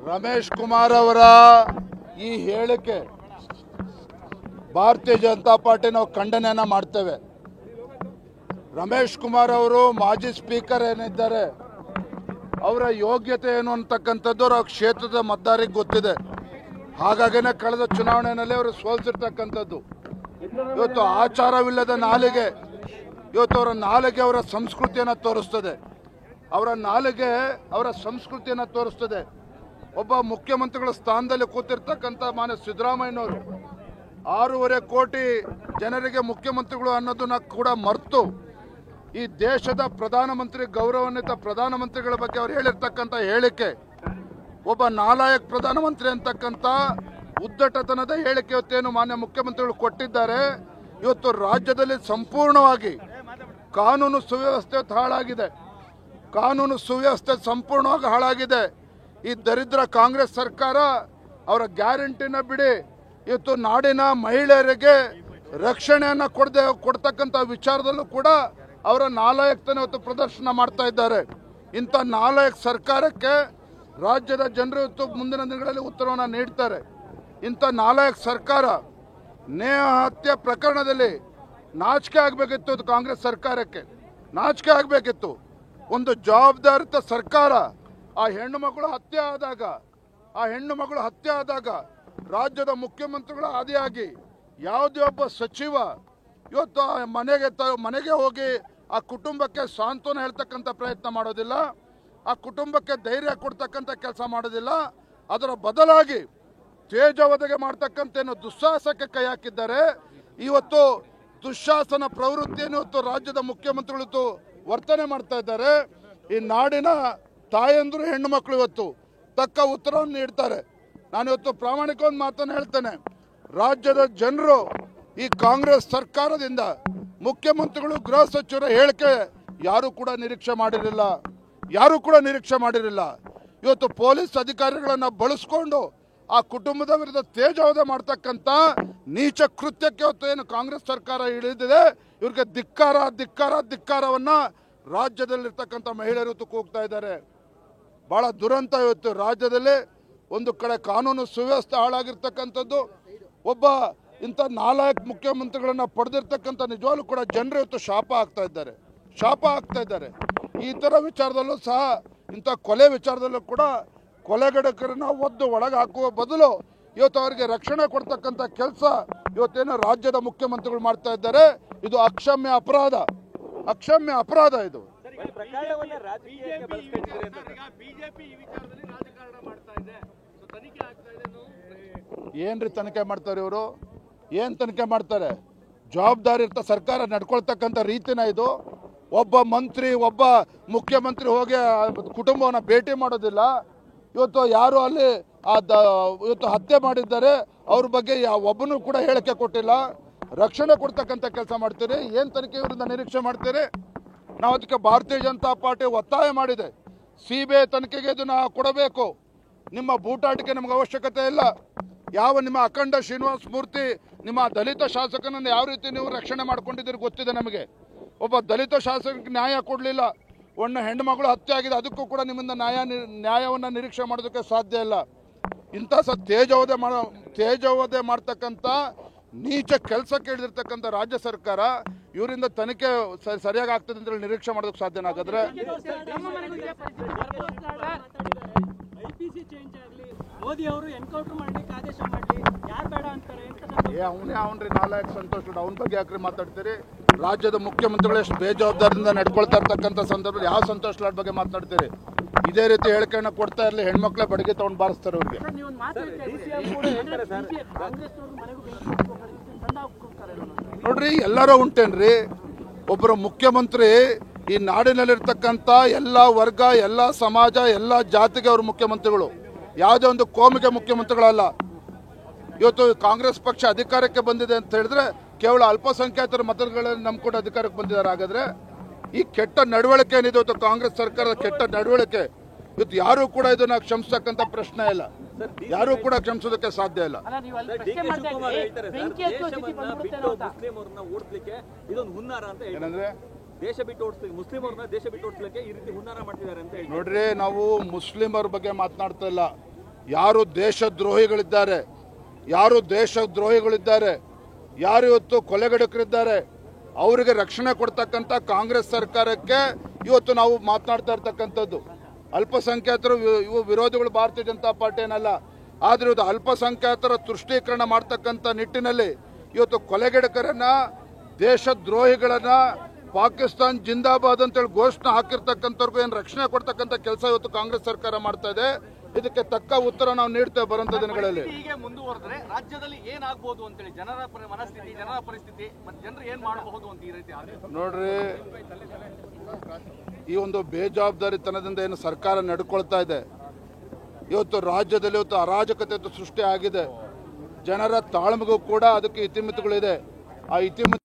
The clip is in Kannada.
ರಮೇಶ್ ಕುಮಾರ್ ಅವರ ಈ ಹೇಳಿಕೆ ಭಾರತೀಯ ಜನತಾ ಪಾರ್ಟಿ ನಾವು ಖಂಡನೆಯನ್ನ ಮಾಡ್ತೇವೆ. ರಮೇಶ್ ಕುಮಾರ್ ಅವರು ಮಾಜಿ ಸ್ಪೀಕರ್ ಏನಿದ್ದಾರೆ ಅವರ ಯೋಗ್ಯತೆ ಏನು ಅಂತಕ್ಕಂಥದ್ದು ಅವರ ಕ್ಷೇತ್ರದ ಮತದಾರರಿಗೆ ಗೊತ್ತಿದೆ. ಹಾಗಾಗಿನೇ ಕಳೆದ ಚುನಾವಣೆಯಲ್ಲಿ ಅವರು ಸೋಲಿಸಿರ್ತಕ್ಕಂಥದ್ದು. ಇವತ್ತು ಆಚಾರವಿಲ್ಲದ ನಾಲಿಗೆ, ಇವತ್ತು ಅವರ ನಾಲಿಗೆ ಅವರ ಸಂಸ್ಕೃತಿಯನ್ನು ತೋರಿಸ್ತದೆ. ಅವರ ನಾಲಿಗೆ ಅವರ ಸಂಸ್ಕೃತಿಯನ್ನು ತೋರಿಸ್ತದೆ. ಒಬ್ಬ ಮುಖ್ಯಮಂತ್ರಿಗಳ ಸ್ಥಾನದಲ್ಲಿ ಕೂತಿರ್ತಕ್ಕಂಥ ಮಾನ್ಯ ಸಿದ್ದರಾಮಯ್ಯನವರು 6.5 ಕೋಟಿ ಜನರಿಗೆ ಮುಖ್ಯಮಂತ್ರಿಗಳು ಅನ್ನೋದನ್ನ ಕೂಡ ಮರೆತು ಈ ದೇಶದ ಪ್ರಧಾನಮಂತ್ರಿ, ಗೌರವಾನ್ವಿತ ಪ್ರಧಾನಮಂತ್ರಿಗಳ ಬಗ್ಗೆ ಅವರು ಹೇಳಿರ್ತಕ್ಕಂಥ ಹೇಳಿಕೆ, ಒಬ್ಬ ನಾಲಾಯಕ್ ಪ್ರಧಾನಮಂತ್ರಿ ಅಂತಕ್ಕಂಥ ಉದ್ದಟತನದ ಹೇಳಿಕೆ ಇವತ್ತೇನು ಮಾನ್ಯ ಮುಖ್ಯಮಂತ್ರಿಗಳು ಕೊಟ್ಟಿದ್ದಾರೆ. ಇವತ್ತು ರಾಜ್ಯದಲ್ಲಿ ಸಂಪೂರ್ಣವಾಗಿ ಕಾನೂನು ಸುವ್ಯವಸ್ಥೆ ಹಾಳಾಗಿದೆ. ಕಾನೂನು ಸುವ್ಯವಸ್ಥೆ ಸಂಪೂರ್ಣವಾಗಿ ಹಾಳಾಗಿದೆ. ಈ ದರಿದ್ರ ಕಾಂಗ್ರೆಸ್ ಸರ್ಕಾರ ಅವರ ಗ್ಯಾರಂಟಿನ ಬಿಡಿ, ಇವತ್ತು ನಾಡಿನ ಮಹಿಳೆಯರಿಗೆ ರಕ್ಷಣೆಯನ್ನು ಕೊಡ್ತಕ್ಕಂಥ ವಿಚಾರದಲ್ಲೂ ಕೂಡ ಅವರ ನಾಲಾಯಕತನ ಇವತ್ತು ಪ್ರದರ್ಶನ ಮಾಡ್ತಾ ಇದ್ದಾರೆ. ಇಂಥ ನಾಲಾಯಕ್ ಸರ್ಕಾರಕ್ಕೆ ರಾಜ್ಯದ ಜನರು ಇವತ್ತು ಮುಂದಿನ ದಿನಗಳಲ್ಲಿ ಉತ್ತರವನ್ನು ನೀಡ್ತಾರೆ. ಇಂಥ ನಾಲಾಯಕ್ ಸರ್ಕಾರ ನೇಹ ಹತ್ಯೆ ಪ್ರಕರಣದಲ್ಲಿ ನಾಚಿಕೆ ಆಗಬೇಕಿತ್ತು. ಕಾಂಗ್ರೆಸ್ ಸರ್ಕಾರಕ್ಕೆ ನಾಚಿಕೆ ಆಗಬೇಕಿತ್ತು. ಒಂದು ಜವಾಬ್ದಾರಿತ ಸರ್ಕಾರ ಆ ಹೆಣ್ಣು ಮಗಳು ಹತ್ಯೆ ಆದಾಗ ರಾಜ್ಯದ ಮುಖ್ಯಮಂತ್ರಿಗಳ ಆದಿಯಾಗಿ ಯಾವುದೇ ಒಬ್ಬ ಸಚಿವ ಇವತ್ತು ಮನೆಗೆ ಹೋಗಿ ಆ ಕುಟುಂಬಕ್ಕೆ ಸಾಂತ್ವನ ಹೇಳ್ತಕ್ಕಂಥ ಪ್ರಯತ್ನ ಮಾಡೋದಿಲ್ಲ, ಆ ಕುಟುಂಬಕ್ಕೆ ಧೈರ್ಯ ಕೊಡ್ತಕ್ಕಂಥ ಕೆಲಸ ಮಾಡೋದಿಲ್ಲ. ಅದರ ಬದಲಾಗಿ ತೇಜವಧೆಗೆ ಮಾಡ್ತಕ್ಕಂಥ ದುಸ್ಸಾಹಸಕ್ಕೆ ಕೈ ಹಾಕಿದ್ದಾರೆ. ಇವತ್ತು ದುಶ್ಯಾಸನ ಪ್ರವೃತ್ತಿಯನ್ನು ಇವತ್ತು ರಾಜ್ಯದ ಮುಖ್ಯಮಂತ್ರಿಗಳು ವರ್ತನೆ ಮಾಡ್ತಾ ಇದ್ದಾರೆ. ಈ ನಾಡಿನ ತಾಯಂದ್ರು ಹೆಣ್ಣು ಮಕ್ಕಳು ಇವತ್ತು ತಕ್ಕ ಉತ್ತರವನ್ನು ನೀಡ್ತಾರೆ. ನಾನು ಇವತ್ತು ಪ್ರಾಮಾಣಿಕ ಒಂದು ಮಾತನ್ನು ಹೇಳ್ತೇನೆ. ರಾಜ್ಯದ ಜನರು ಈ ಕಾಂಗ್ರೆಸ್ ಸರ್ಕಾರದಿಂದ ಮುಖ್ಯಮಂತ್ರಿಗಳು, ಗೃಹ ಸಚಿವರ ಹೇಳಿಕೆ ಯಾರು ಕೂಡ ನಿರೀಕ್ಷೆ ಮಾಡಿರಲಿಲ್ಲ. ಇವತ್ತು ಪೊಲೀಸ್ ಅಧಿಕಾರಿಗಳನ್ನ ಬಳಸ್ಕೊಂಡು ಆ ಕುಟುಂಬದ ವಿರುದ್ಧ ತೇಜವಧೆ ಮಾಡ್ತಕ್ಕಂಥ ನೀಚ ಕೃತ್ಯಕ್ಕೆ ಇವತ್ತು ಏನು ಕಾಂಗ್ರೆಸ್ ಸರ್ಕಾರ ಇಳಿದಿದೆ. ಇವ್ರಿಗೆ ಧಿಕ್ಕಾರವನ್ನ ರಾಜ್ಯದಲ್ಲಿರ್ತಕ್ಕಂಥ ಮಹಿಳೆಯರು ಇವತ್ತು ಕೂಗ್ತಾ ಇದ್ದಾರೆ. ಬಹಳ ದುರಂತ. ಇವತ್ತು ರಾಜ್ಯದಲ್ಲಿ ಒಂದು ಕಡೆ ಕಾನೂನು ಸುವ್ಯವಸ್ಥೆ ಹಾಳಾಗಿರ್ತಕ್ಕಂಥದ್ದು, ಒಬ್ಬ ಇಂಥ ನಾಲಾಯಕ್ ಮುಖ್ಯಮಂತ್ರಿಗಳನ್ನ ಪಡೆದಿರ್ತಕ್ಕಂಥ ನಿಜವಾಗ್ಲೂ ಕೂಡ ಜನರು ಇವತ್ತು ಶಾಪ ಆಗ್ತಾ ಇದ್ದಾರೆ. ಈ ಥರ ವಿಚಾರದಲ್ಲೂ ಸಹ, ಇಂಥ ಕೊಲೆ ವಿಚಾರದಲ್ಲೂ ಕೂಡ ಕೊಲೆಗಡಕರನ್ನ ಒದ್ದು ಒಳಗೆ ಹಾಕುವ ಬದಲು ಇವತ್ತು ಅವರಿಗೆ ರಕ್ಷಣೆ ಕೊಡ್ತಕ್ಕಂಥ ಕೆಲಸ ಇವತ್ತೇನು ರಾಜ್ಯದ ಮುಖ್ಯಮಂತ್ರಿಗಳು ಮಾಡ್ತಾ ಇದ್ದಾರೆ. ಇದು ಅಕ್ಷಮ್ಯ ಅಪರಾಧ ಇದು. ಏನ್ರಿ ತನಿಖೆ ಮಾಡ್ತಾರೆ ಇವರು? ಏನ್ ತನಿಖೆ ಮಾಡ್ತಾರೆ? ಜವಾಬ್ದಾರಿ ಇರ್ತ ಸರ್ಕಾರ ನಡ್ಕೊಳ್ತಕ್ಕಂಥ ರೀತಿನ ಇದು. ಒಬ್ಬ ಮಂತ್ರಿ, ಒಬ್ಬ ಮುಖ್ಯಮಂತ್ರಿ ಹೋಗಿ ಕುಟುಂಬವನ್ನ ಭೇಟಿ ಮಾಡೋದಿಲ್ಲ. ಇವತ್ತು ಯಾರು ಅಲ್ಲಿ ಇವತ್ತು ಹತ್ಯೆ ಮಾಡಿದ್ದಾರೆ ಅವ್ರ ಬಗ್ಗೆ ಒಬ್ಬನು ಕೂಡ ಹೇಳಿಕೆ ಕೊಟ್ಟಿಲ್ಲ. ರಕ್ಷಣೆ ಕೊಡ್ತಕ್ಕಂಥ ಕೆಲಸ ಮಾಡ್ತೀರಿ. ಏನ್ ತನಿಖೆ ಇವರಿಂದ ನಿರೀಕ್ಷೆ ಮಾಡ್ತೀರಿ? ನಾವು ಅದಕ್ಕೆ ಭಾರತೀಯ ಜನತಾ ಪಾರ್ಟಿ ಒತ್ತಾಯ ಮಾಡಿದೆ. ಸಿಬಿಐ ತನಿಖೆಗೆ ಇದನ್ನ ಕೊಡಬೇಕು. ನಿಮ್ಮ ಬೂಟಾಟಿಕೆ ನಮ್ಗೆ ಅವಶ್ಯಕತೆ ಇಲ್ಲ. ನಿಮ್ಮ ಅಖಂಡ ಶ್ರೀನಿವಾಸ ಮೂರ್ತಿ, ನಿಮ್ಮ ದಲಿತ ಶಾಸಕನನ್ನು ಯಾವ ರೀತಿ ನೀವು ರಕ್ಷಣೆ ಮಾಡ್ಕೊಂಡಿದ್ದೀರಿ ಗೊತ್ತಿದೆ ನಮಗೆ. ಒಬ್ಬ ದಲಿತ ಶಾಸಕರಿಗೆ ನ್ಯಾಯ ಕೊಡಲಿಲ್ಲ. ಒಂದು ಹೆಣ್ಣು ಮಗಳು ಹತ್ಯೆ ಆಗಿದೆ, ಅದಕ್ಕೂ ಕೂಡ ನಿಮ್ಮಿಂದ ನ್ಯಾಯವನ್ನು ನಿರೀಕ್ಷೆ ಮಾಡೋದಕ್ಕೆ ಸಾಧ್ಯ ಇಲ್ಲ. ಇಂಥ ತೇಜವಧೆ ಮಾಡ್ತಕ್ಕಂಥ ನೀಚ ಕೆಲಸಕ್ಕೆ ಹಿಡಿದಿರ್ತಕ್ಕಂಥ ರಾಜ್ಯ ಸರ್ಕಾರ ಇವರಿಂದ ತನಿಖೆ ಸರಿಯಾಗಿ ಆಗ್ತದೆ ಅಂತ ನಿರೀಕ್ಷೆ ಮಾಡೋದಕ್ಕೆ ಸಾಧ್ಯನ? ಹಾಗಾದ್ರೆ ಅವನ್ರಿ ನಾಲಾಯಕ್ ಸಂತೋಷ್, ಅವನ ಬಗ್ಗೆ ಯಾಕ್ರಿ ಮಾತಾಡ್ತೀರಿ? ರಾಜ್ಯದ ಮುಖ್ಯಮಂತ್ರಿಗಳು ಎಷ್ಟು ಬೇಜವಾಬ್ದಾರಿಯಿಂದ ನಡ್ಕೊಳ್ತಾ ಇರ್ತಕ್ಕಂಥ ಸಂದರ್ಭದಲ್ಲಿ ಯಾವ ಸಂತೋಷ್ ಲಾಡ್ ಬಗ್ಗೆ ಮಾತನಾಡ್ತೀರಿ? ಇದೇ ರೀತಿ ಹೇಳಿಕೆಯನ್ನು ಕೊಡ್ತಾ ಇರಲಿ, ಹೆಣ್ಮಕ್ಳೇ ಬಡಗಿ ತಗೊಂಡು ಬಾರಿಸ್ತಾರೆ ಅವ್ರಿಗೆ. ನೋಡ್ರಿ, ಎಲ್ಲರೂ ಉಂಟೇನ್ರಿ. ಒಬ್ಬರು ಮುಖ್ಯಮಂತ್ರಿ ಈ ನಾಡಿನಲ್ಲಿರ್ತಕ್ಕಂಥ ಎಲ್ಲ ವರ್ಗ, ಎಲ್ಲ ಸಮಾಜ, ಎಲ್ಲ ಜಾತಿಗೆ ಅವರು ಮುಖ್ಯಮಂತ್ರಿಗಳು. ಯಾವುದೇ ಒಂದು ಕೋಮಿಗೆ ಮುಖ್ಯಮಂತ್ರಿಗಳಲ್ಲ. ಇವತ್ತು ಕಾಂಗ್ರೆಸ್ ಪಕ್ಷ ಅಧಿಕಾರಕ್ಕೆ ಬಂದಿದೆ ಅಂತ ಹೇಳಿದ್ರೆ ಕೇವಲ ಅಲ್ಪಸಂಖ್ಯಾತರ ಮತಗಳಲ್ಲಿ ನಂಬ್ಕೊಂಡು ಅಧಿಕಾರಕ್ಕೆ ಬಂದಿದ್ದಾರೆ. ಹಾಗಾದ್ರೆ ಈ ಕೆಟ್ಟ ನಡವಳಿಕೆ ಏನಿದೆ ಇವತ್ತು ಕಾಂಗ್ರೆಸ್ ಸರ್ಕಾರದ ಕೆಟ್ಟ ನಡವಳಿಕೆ, ಇವತ್ತು ಯಾರು ಕೂಡ ಇದನ್ನ ಕ್ಷಮಿಸತಕ್ಕಂಥ ಪ್ರಶ್ನೆ ಇಲ್ಲ. ಯಾರು ಕೂಡ ಕ್ಷಮಿಸೋದಕ್ಕೆ ಸಾಧ್ಯ ಇಲ್ಲ. ಏನಂದ್ರೆ ಮುಸ್ಲಿಮರ ಬಗ್ಗೆ ಮಾತನಾಡ್ತಾ ಇಲ್ಲ. ಯಾರು ದೇಶದ್ರೋಹಿಗಳಿದ್ದಾರೆ, ಯಾರು ಇವತ್ತು ಕೊಲೆಗಡಕರಿದ್ದಾರೆ, ಅವರಿಗೆ ರಕ್ಷಣೆ ಕೊಡ್ತಕ್ಕಂಥ ಕಾಂಗ್ರೆಸ್ ಸರ್ಕಾರಕ್ಕೆ ಇವತ್ತು ನಾವು ಮಾತನಾಡ್ತಾ ಇರ್ತಕ್ಕಂಥದ್ದು. ಅಲ್ಪಸಂಖ್ಯಾತರು ಇವು ವಿರೋಧಿಗಳು ಭಾರತೀಯ ಜನತಾ ಪಾರ್ಟಿ ಏನಲ್ಲ, ಆದ್ರೆ ಇದು ಅಲ್ಪಸಂಖ್ಯಾತರ ತುಷ್ಟೀಕರಣ ಮಾಡ್ತಕ್ಕಂಥ ನಿಟ್ಟಿನಲ್ಲಿ ಇವತ್ತು ಕೊಲೆಗಡಕರನ್ನ, ದೇಶದ್ರೋಹಿಗಳನ್ನ ಪಾಕಿಸ್ತಾನ್ ಜಿಂದಾಬಾದ್ ಅಂತೇಳಿ ಘೋಷಣೆ ಹಾಕಿರ್ತಕ್ಕಂಥವ್ರಿಗೂ ಏನು ರಕ್ಷಣೆ ಕೊಡ್ತಕ್ಕಂಥ ಕೆಲಸ ಇವತ್ತು ಕಾಂಗ್ರೆಸ್ ಸರ್ಕಾರ ಮಾಡ್ತಾ ಇದೆ. ಇದಕ್ಕೆ ತಕ್ಕ ಉತ್ತರ ನಾವು ನೀಡ್ತೇವೆ ಬರುವಂತ ದಿನಗಳಲ್ಲಿ. ಹೀಗೆ ಮುಂದುವರೆದ್ರೆ ರಾಜ್ಯದಲ್ಲಿ ಏನಾಗಬಹುದು ಅಂತೇಳಿ ಜನರ ಮನಸ್ಥಿತಿ, ಜನರ ಪರಿಸ್ಥಿತಿ ಮತ್ತು ಜನರು ಏನ್ ಮಾಡಬಹುದು ಅಂತ ಈ ರೀತಿ ನೋಡ್ರಿ, ಈ ಒಂದು ಬೇಜವಾಬ್ದಾರಿತನದಿಂದ ಏನು ಸರ್ಕಾರ ನಡ್ಕೊಳ್ತಾ ಇದೆ, ಇವತ್ತು ರಾಜ್ಯದಲ್ಲಿ ಇವತ್ತು ಅರಾಜಕತೆ ಸೃಷ್ಟಿ ಆಗಿದೆ. ಜನರ ತಾಳ್ಮೆಗೂ ಕೂಡ ಅದಕ್ಕೆ ಇತಿಮಿತಿಗಳಿದೆ. ಆ ಇತಿಮಿತಿ